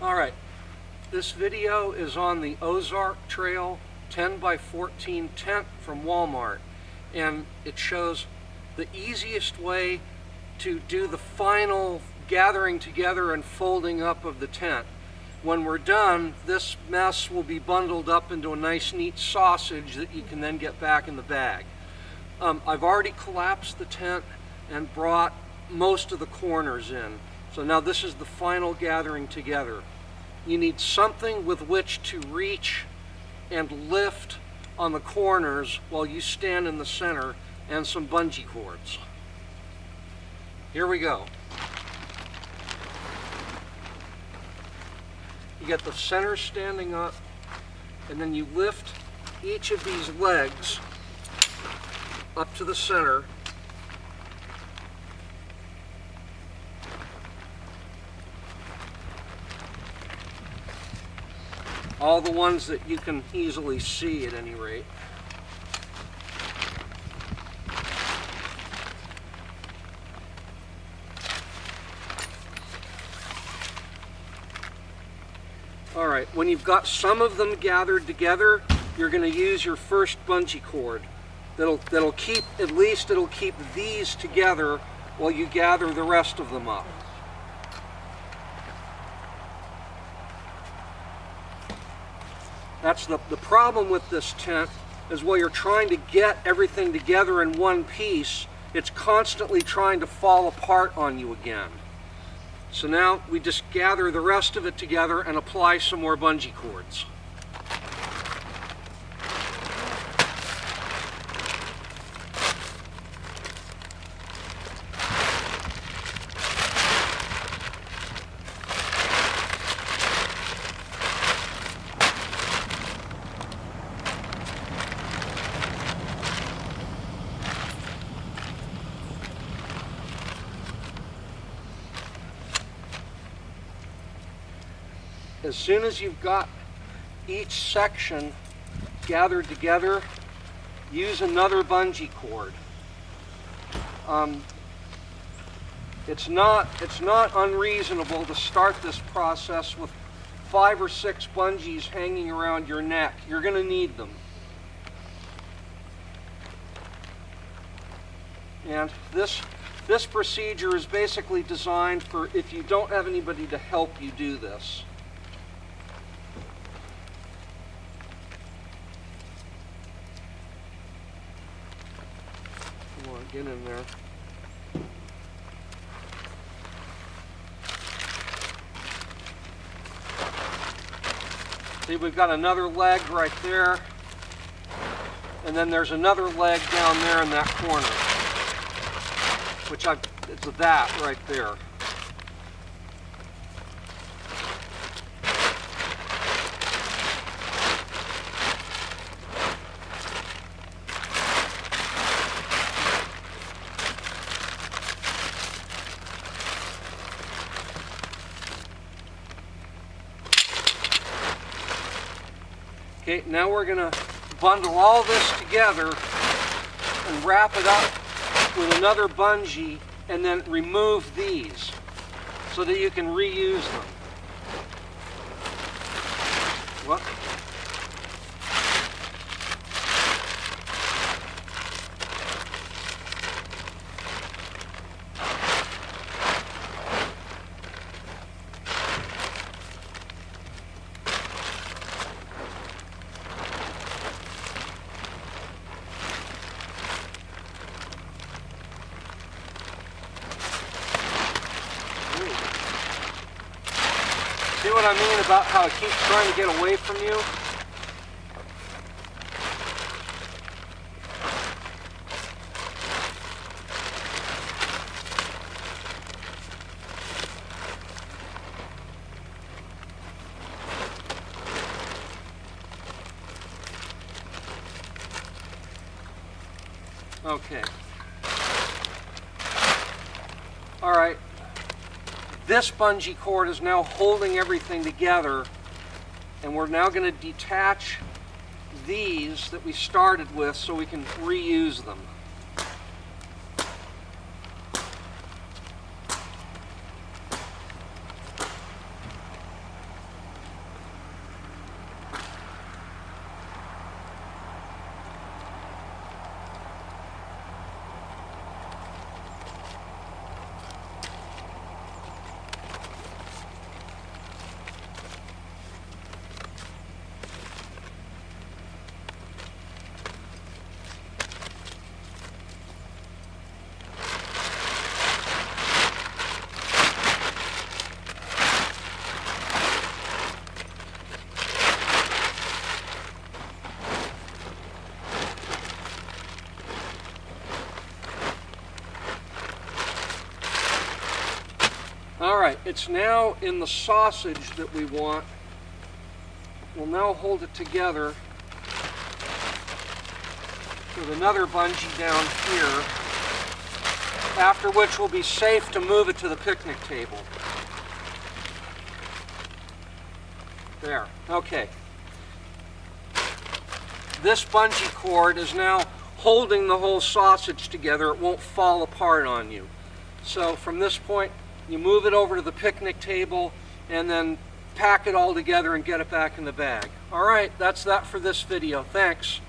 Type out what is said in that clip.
Alright, this video is on the Ozark Trail 10 by 14 tent from Walmart, and it shows the easiest way to do the final gathering together and folding up of the tent. When we're done, this mess will be bundled up into a nice neat sausage that you can then get back in the bag. I've already collapsed the tent and brought most of the corners in. So now this is the final gathering together. You need something with which to reach and lift on the corners while you stand in the center, and some bungee cords. Here we go. You get the center standing up, and then you lift each of these legs up to the center. All the ones that you can easily see at any rate. All right, when you've got some of them gathered together, you're going to use your first bungee cord. That'll keep, at least it'll keep these together while you gather the rest of them up. That's the problem with this tent, is while you're trying to get everything together in one piece, it's constantly trying to fall apart on you again. So now we just gather the rest of it together and apply some more bungee cords. As soon as you've got each section gathered together, use another bungee cord. It's not unreasonable to start this process with 5 or 6 bungees hanging around your neck. You're going to need them. And this procedure is basically designed for if you don't have anybody to help you do this. Get in there. See, we've got another leg right there, and then there's another leg down there in that corner, it's that right there. Okay, now we're going to bundle all this together and wrap it up with another bungee, and then remove these so that you can reuse them. What? See what I mean about how it keeps trying to get away from you? Okay. All right. This bungee cord is now holding everything together, and we're now going to detach these that we started with so we can reuse them. All right, it's now in the sausage that we want. We'll now hold it together with another bungee down here, after which we'll be safe to move it to the picnic table. There, okay. This bungee cord is now holding the whole sausage together. It won't fall apart on you. So from this point, you move it over to the picnic table and then pack it all together and get it back in the bag. All right, that's that for this video. Thanks.